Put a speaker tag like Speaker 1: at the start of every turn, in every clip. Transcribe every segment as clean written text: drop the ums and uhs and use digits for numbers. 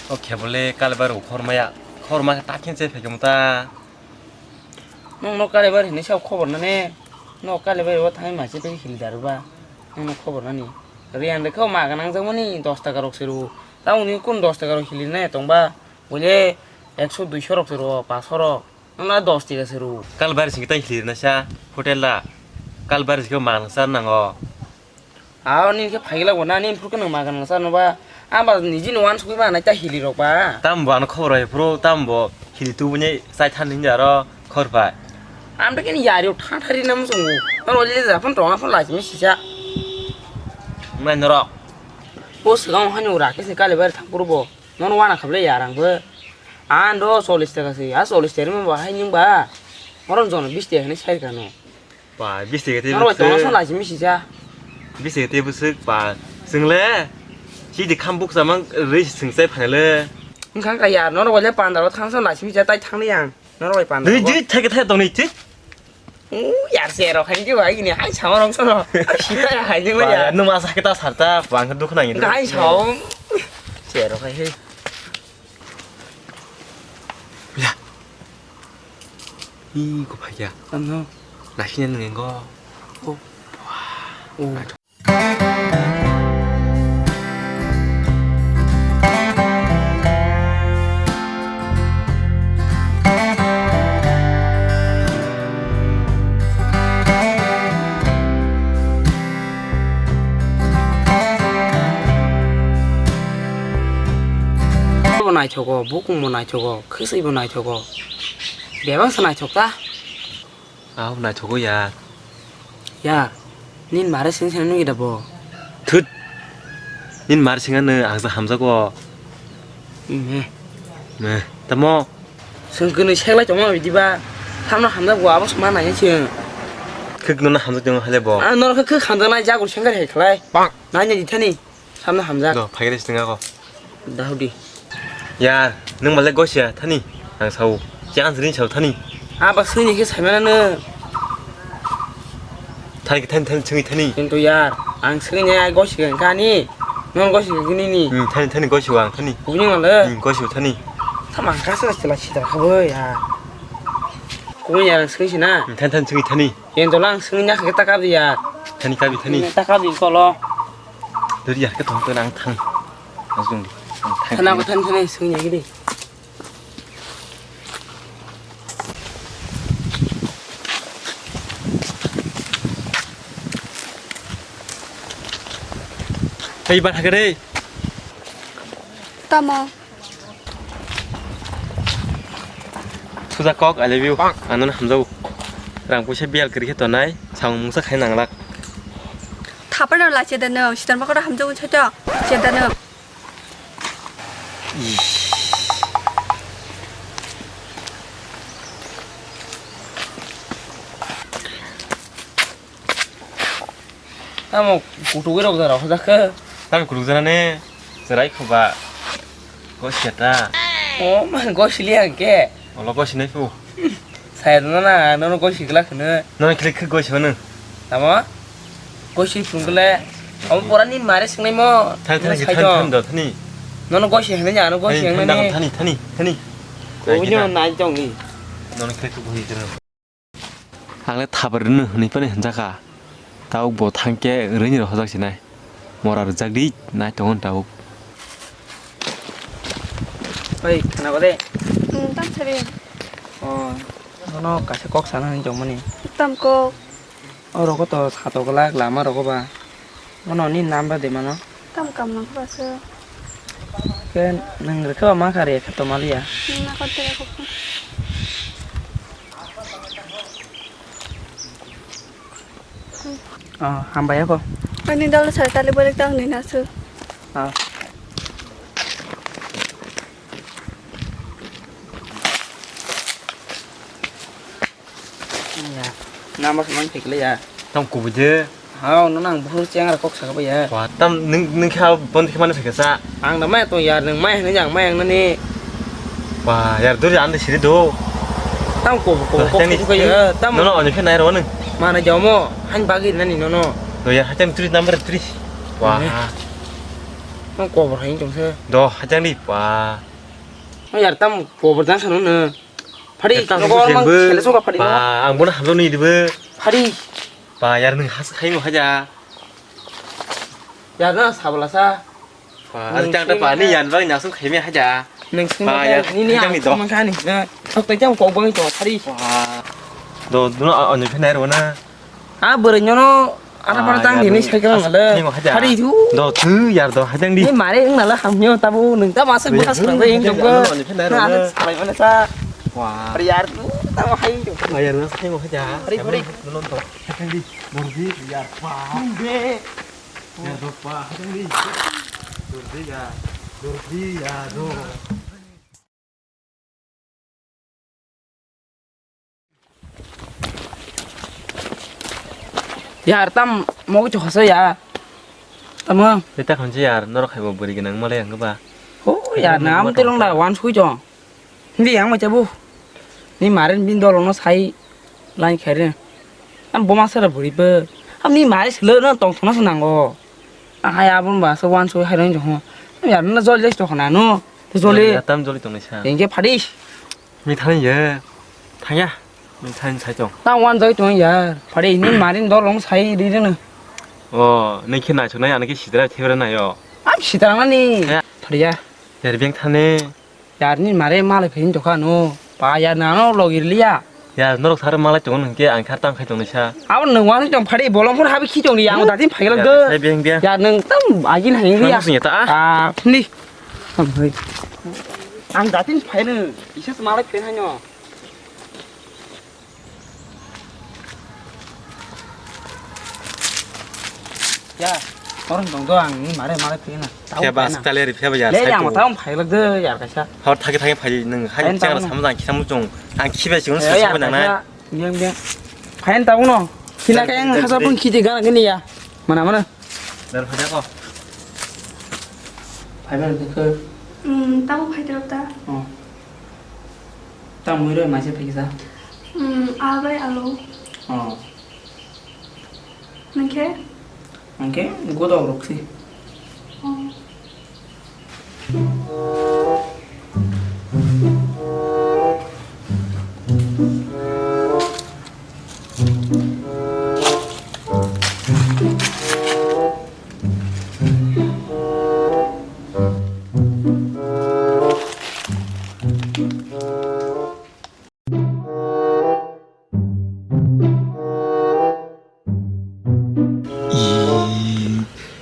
Speaker 1: Oke boleh kalau baru korma takin saya pegang muta.
Speaker 2: Nong kali baru ini siapa kabar nane? Nong kali baru waktu kami masih pergi hilir ba. Nong kabar nane. Rian dek kau makan nang zaman ni 10 টাকা rok seru. Tahu ni kun 10 টাকা rok hilir nane tong ba. Boleh 100 200 rok seru 500 rok. Nong 10 টাকা seru.
Speaker 1: Kalau baru sih kita hilir nasa hotel lah. Kalau baru sih kau makan sana nango.
Speaker 2: Ah ni ke pagi lah guna ni pun kena makan nang sana ba. Apa ni jin wan suku ba nanti hilir rok ba.
Speaker 1: Tambo anu kabar bro tambo hilir tu punya saya tanin jaro korba.
Speaker 2: Amda kini yari uthang thari nam sungu. Nong oleh zaman tonga pun lagi mesti sih.
Speaker 1: Mana rok?
Speaker 2: Bos sekarang hanya urak sih kali baru thang purbo. Nong wana kabel yarang be. Ando 40 টাকা sih. 40 টাকা mah bahaya nyung ba. Orang jono 20 টাকা ni saya kan.
Speaker 1: Wah bisa kita
Speaker 2: Nong tonga pun
Speaker 1: busuk.
Speaker 2: lagi mesti sih.
Speaker 1: Bisa kita busuk bah. Sengle. Jadi kambuk sama ris sengsai panel.
Speaker 2: Engkau kaya nong oleh pandai thang sana lagi mesti tai thang liang. Nong oleh pandai.
Speaker 1: Jadi tak dong ni cik.
Speaker 2: Yar sero kan juga ini hai sama orang sana. Kita ya hai juga ya.
Speaker 1: Nu masa kita sarta bang kedua kena ini.
Speaker 2: Hai sama. Sero kan hei.
Speaker 1: Ya. Ih, kok payah.
Speaker 2: Ano?
Speaker 1: Nasinya nengen kok.
Speaker 2: Oh. Wah. 나이 저거 목공 뭐 나이 저거 크스 입어 나이 저거 내방서 나이 저까
Speaker 1: 아, 나 저거야.
Speaker 2: 야닌 말에 생생한 놈이다 뭐
Speaker 1: 듣. 닌 말 생각은 항상 함사고.
Speaker 2: 네
Speaker 1: 네. 다뭐
Speaker 2: 성근의 책라 정말 위디바 삼나 함다고 아버스 만나냐 지금
Speaker 1: 그 누나 함사 좀 할래 뭐.
Speaker 2: 아 너는 그 감당나 자고 생각해 클라이
Speaker 1: 빵.
Speaker 2: 나냐 니타니 삼나 함자
Speaker 1: 너 파괴될 생각하고.
Speaker 2: 나우디
Speaker 1: 야, 능 말래 것이야. 타니. 항사우. 짱스린 저 타니.
Speaker 2: 아빠 스니 그 사면은
Speaker 1: 타니 탄 청이 타니.
Speaker 2: 진또야 안 스냐 것이 가니 넌 것이 그니니
Speaker 1: 타니 것이 왕 타니.
Speaker 2: 고민을래
Speaker 1: 것이 타니.
Speaker 2: 사만 가서 지라 치다 가버야 고민이랑 승신아
Speaker 1: 탄 청이 타니.
Speaker 2: 얘들랑 승이냐 그게 따가비야
Speaker 1: 타니 까비 타니.
Speaker 2: 따가비 이거로
Speaker 1: 너리야 그 동그랑 탕. 나중.
Speaker 2: thân thân 승이 얘기리
Speaker 1: Hey, bạn cái đây.
Speaker 3: Tama.
Speaker 1: Sudah kok, I love you. Anu hamzau. Rang punya biar kerja tuh naik. Sang musa kain nanglak.
Speaker 3: Thapa đâu là chuyện đơn chỉ cần có đó hàm dung cho chuyện đơn
Speaker 2: 뭐 고토게 đâu rồi ra cơ
Speaker 1: Tapi kudu sana serai coba. Kau siapa?
Speaker 2: mà có xử lý hàng kia
Speaker 1: Kalau kau sini tu.
Speaker 2: sai nó có xử lý nữa
Speaker 1: Nona klik kau siapa nu?
Speaker 2: tama có xử lý cái ông bố anh mà đấy sinh này mà
Speaker 1: Tan dah tani.
Speaker 2: nó có xử lý nhà nó có xử lý này
Speaker 1: Tani.
Speaker 2: cũng như này trong gì
Speaker 1: Nona klik kau hidup. Anglet tabarnu ni pun hendak. Tahu buat hangke ini loh hodak sini. Morar jadi naik tongon tahu.
Speaker 2: ơi nào có đây
Speaker 3: Tam sering
Speaker 2: nó cả sẽ có sản hơn trong mình
Speaker 3: Tam cô
Speaker 2: rồi có tờ thả tờ cái lá làm mà rồi có bà nó nín nam ba để mà nó
Speaker 3: Tam cầm nó có sơ
Speaker 2: cái nâng được cái mà khá đẹp cái tờ mà đi à
Speaker 3: Nó có thể có
Speaker 2: ham bay không
Speaker 3: Ini dah lu saya tali balik tahun ini nasu
Speaker 2: nam mà mình thích lấy à
Speaker 1: Tam kubu je.
Speaker 2: không nó năng bút chén là cốc sạc bây giờ
Speaker 1: Wah, tam neng kau pun kemana sekesa?
Speaker 2: ăn đam mê tôi giờ đừng mê nó chẳng mê nó nè
Speaker 1: Wah, ya dulu anda sini do.
Speaker 2: tao cổ cốc bây giờ tao
Speaker 1: Nono orang kan naik orang.
Speaker 2: mà nó giàu mò anh bagi nó nè nó
Speaker 1: Loh ya, hacam tulis nomor tulis. Wah.
Speaker 2: 형 꼬버 하인 정세
Speaker 1: 너 화장리 와
Speaker 2: 야 땀 꼬버 단 사는 파리
Speaker 1: 일단
Speaker 2: 너가 얼마 켈레 소가 파리
Speaker 1: 봐 앙보나 함정이 이르브
Speaker 2: 파리
Speaker 1: 봐 야는 하이모 하자
Speaker 2: 야나 사발라사
Speaker 1: 봐 아주 짱다 봐니 얀방 약속 개미 하자
Speaker 2: 능승마 니니 아만카니 덕대장 꼬버 저 파리
Speaker 1: 와너 누나 언제 편해로나
Speaker 2: 아 버려녀노 아라바라 땅 니니 살게만 갈래 파리 두
Speaker 1: 너 너 화장리
Speaker 2: 니 말에 응날라 함녀 따부 능따 마스 부하 사랑도 잉 정거 나 사발만 사
Speaker 1: 와
Speaker 2: 파리 야 따부 하인 정
Speaker 1: 야는 하이모 하자
Speaker 2: 파리
Speaker 1: 너는 더 화장리 모르지 야봐
Speaker 2: 네
Speaker 1: 야너 봐 화장리 너지 야너
Speaker 2: 야 땀 먹을 줄 갔어 야 땀아
Speaker 1: 일단 건지 야 너로 가면 버리게 낭 말해 안 거봐
Speaker 2: 야 나무 때롱 나 완수이 죠 근데 양 맞자 부니 말은 빈도로 너 사이 라인 캐리 난 뭐마서라 버리버 니 말이 슬러는 똥통나서 난거 아야 본 봐서 완수이 하는 좀 야는 졸리 좀 하나노 졸리
Speaker 1: 땀 졸리 동네 차
Speaker 2: 이게 파리
Speaker 1: 미 타는 예 타냐 미 타는 사정
Speaker 2: 나 완수이 좀야 파리 니 말인 너롱 사이 리르는
Speaker 1: 내 키나 전에 안 하게 시대라 태어나요
Speaker 2: 아 시다랑니 파리야
Speaker 1: 야르병 타네
Speaker 2: 야니 말에 말에 빈 조카노 바야 나노 로기리야
Speaker 1: 야 너로 사람 말할 정은 게안 갔다 가 동네 차
Speaker 2: 아우 능완 좀 파리 볼롱 하비 키 정리 양오 다tin 파이라 거
Speaker 1: 비행 비행
Speaker 2: 야 능 땀 아긴 하이리야
Speaker 1: 무슨 있다
Speaker 2: 아 근데 hơi 안 다tin 파이는 이셔서 말에 pen 하뇨 야 orang dong doang ini mare pena tahu
Speaker 1: 야 바스 달레리 페바야
Speaker 2: le yang tahu paila de ya kasha
Speaker 1: 하 타게 파이 있는 한 장을 삼만 기삼 좀안 키베 지금
Speaker 2: ya
Speaker 1: 쓰고 나나
Speaker 2: biang biang pain tahu no kila kayang hasa pun kiti gana gini ya mana
Speaker 1: 너 하자고
Speaker 2: 파이면 그
Speaker 3: tao phải được ta
Speaker 2: tao mới rồi mà sẽ phải sao
Speaker 3: à với alo mình kia
Speaker 2: 오케이 이거도 그렇지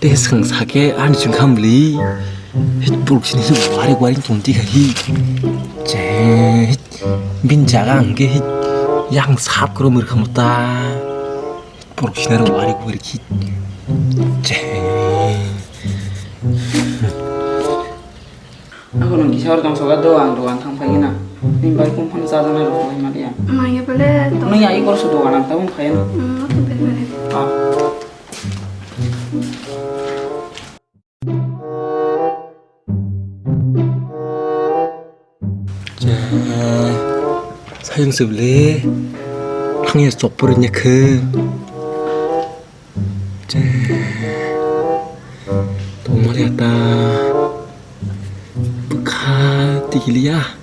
Speaker 1: 내 성사게 아니 좀 감리 부르시는 와리 동디가 제 민자가 안게 양삽 그럼 이렇게 못다 부르시는 와리 제
Speaker 2: Aku nang kisah orang sokat doang thang pagi na. Ni baik pun pan sa jana ro mai maria.
Speaker 3: mà nghe bele tao
Speaker 2: Nang ai ko so doang nang tawong phain.
Speaker 3: nó cũng bele
Speaker 2: Ah.
Speaker 1: 사용습래 항에 쏙버렸냐 동말이었다 부카 디길이야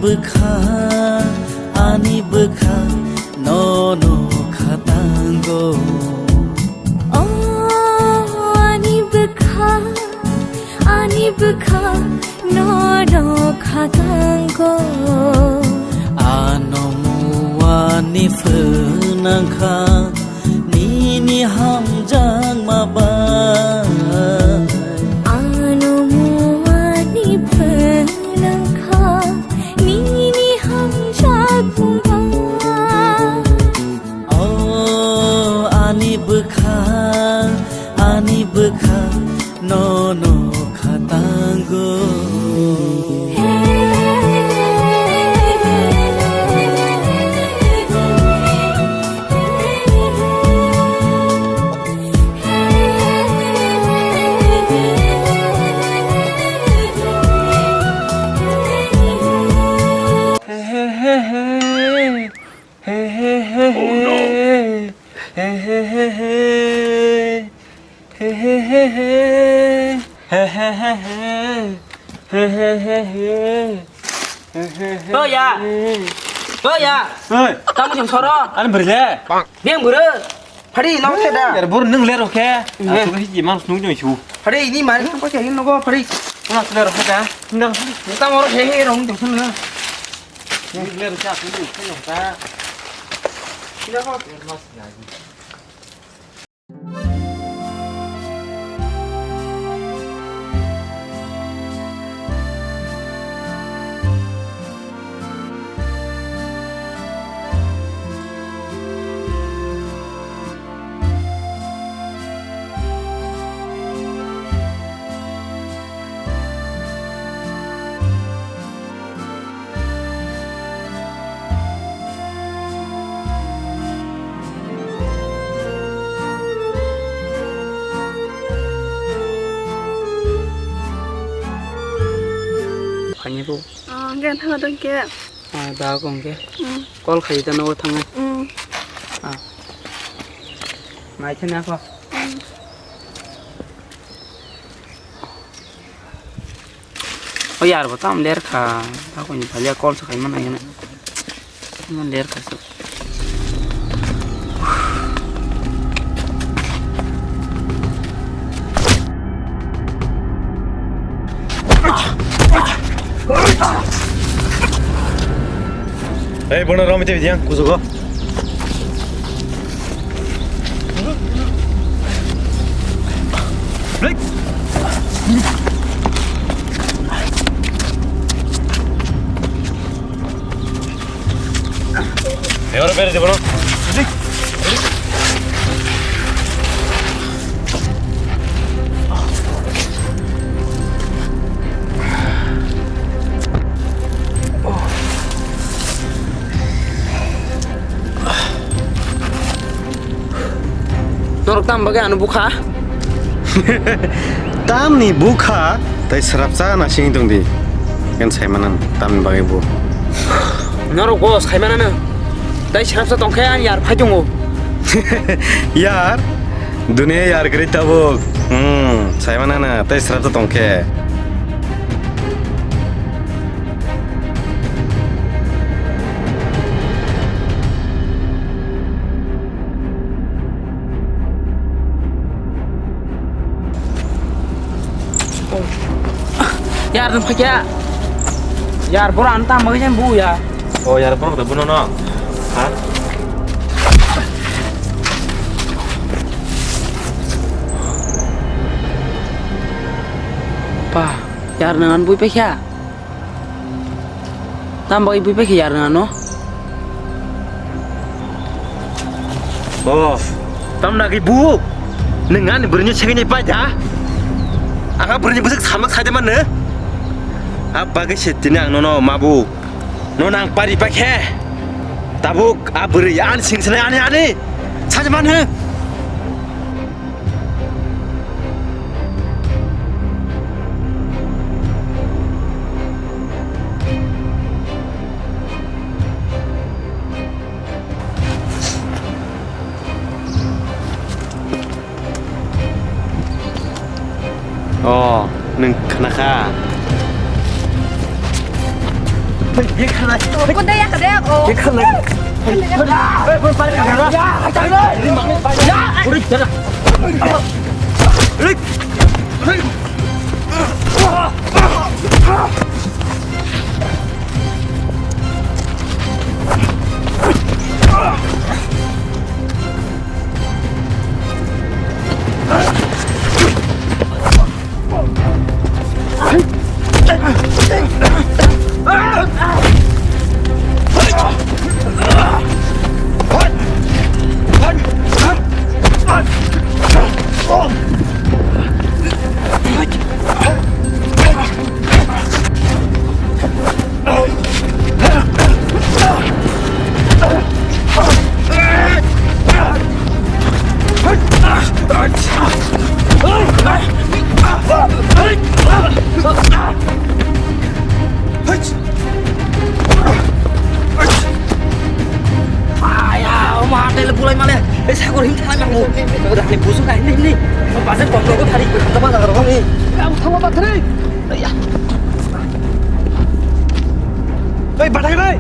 Speaker 4: bukha no no khatango
Speaker 5: ani bukha no no khatango
Speaker 4: anomuani phunangkha ni hamjang maba
Speaker 5: anomuani phunangkha ni hamjang maba
Speaker 4: ani bukha no no khatango
Speaker 2: 야 땀 좀 서러
Speaker 1: 아니 버리래
Speaker 2: 맹 물어 파리 나오세다
Speaker 1: 야 버리 능래 이렇게 저거 희지 만 수능 좀 쉬우
Speaker 2: 파리 니 말이 좀 빠져 있는 거 파리
Speaker 1: 하나 쓰레로 하자 근데
Speaker 2: 땀 얼어 해해 롱 좀 쓰는
Speaker 1: 능래로 자 근데 그냥 다
Speaker 2: 이거 खाने को
Speaker 3: gan thang dong ke
Speaker 2: दा को के कॉल खाई त नो थंग माइ छना को ओ यार बता हम लेर खा ता को नि भलिया कॉल से खाइ मन आइन मन लेर खा सब
Speaker 1: 에이 번호 라면 때문에 그냥 구석어 레이 여러 배를 집어넣어
Speaker 2: Norok tam bagai anu buka.
Speaker 6: Tam ni buka, tapi serapsa nasi itu di kan saya mana tam bagai bu.
Speaker 2: Norok bos, kai mana na? Dai serap sa tongkai yar phajungo.
Speaker 6: Yar, dunia yar kereta bu. Saya mana na, tapi serapsa tongkai.
Speaker 2: Yar dum kaya. Yar boran tam bagai jan bu ya.
Speaker 1: 어 야라 번호 더 번호 너 아?
Speaker 2: Pa, yar dengan bui pekya. Tam bagai bui pekya yar dengan no.
Speaker 1: 어 땀나기 부 능한 버리니 책임이 빠져 아가 버리니 무슨 사막 사대만 너 아빠가 셋디나 너너 마부 너랑 빠리 빠해 따북 아버리 안 싱선해 아니 사자만 해 능 크나카 Giết khăn này.
Speaker 3: Con đây cái đấy ồ.
Speaker 1: Giết khăn này. Ê, con phải khăn này. Ya, chạy rồi. Đi mắng đi. Ya, đi chết rồi. Đi. Đi.
Speaker 2: Đây là vụ lại mà nè, cái sao con hình thang lại mà ngủ, cái đặt này bù xuống này, đi, bà sẽ còn đồ có thà đi, tao bao giờ không đi, ông thằng bà thằng đi, đây à, đây bà thằng đây,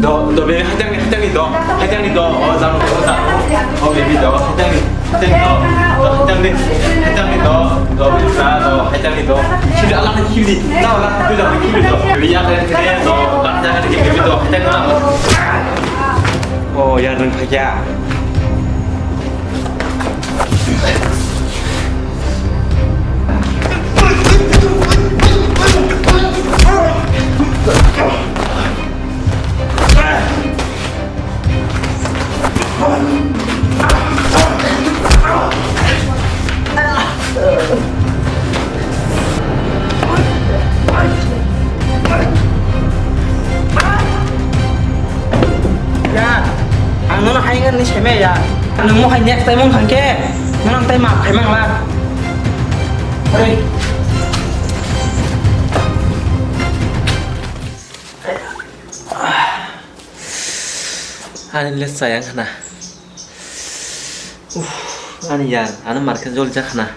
Speaker 1: 너 왜 회장님 너 잠깐 베이비 너 너 회장님 너 힘이 알라는 힘이 나와라 그저 힘이 너 리아는 그래 너 남자가 이렇게 베이비 너 회장님 야 넌 가자
Speaker 2: nó hay ngân đi xem mẹ ya, nó mua hay nhẹ tay mông thằng kia, nó đang tay mạc phải mang la, đây.
Speaker 1: Ani lihat sayang kana. Ani ya, ana markan jol jak kana.